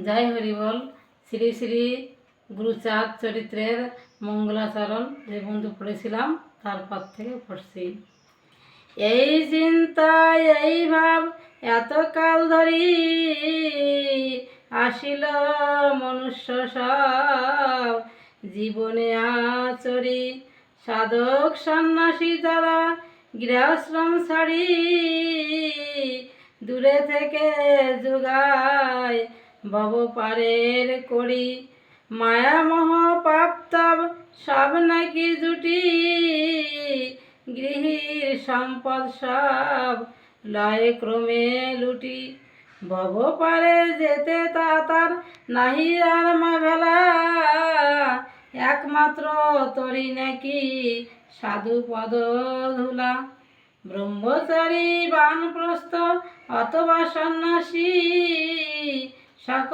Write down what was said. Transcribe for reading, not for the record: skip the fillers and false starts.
জয় হরিবল। শ্রী শ্রী গুরুচাঁদ চরিত্রের মঙ্গলাচরণ যে বন্ধু পড়েছিলাম তারপর থেকে পড়ছি। এই চিন্তা এই ভাব এতকাল ধরি আসিল মনুষ্য সব জীবনে আচরি। সাধক সন্ন্যাসী যারা গৃহাশ্রম ছাড়ি দূরে থেকে যোগায় ভব পারের করি। মায়ামোহ পাপ তাপ সব নাকি জুটি গৃহীর সম্পদ সব লয় ক্রমে লুটি। ভব পারে যেতে তার নাহি আর ভেলা একমাত্র তরি নাকি সাধু পদ ধুলা। ব্রহ্মচারী বানপ্রস্থ অথবা সন্ন্যাসী সকল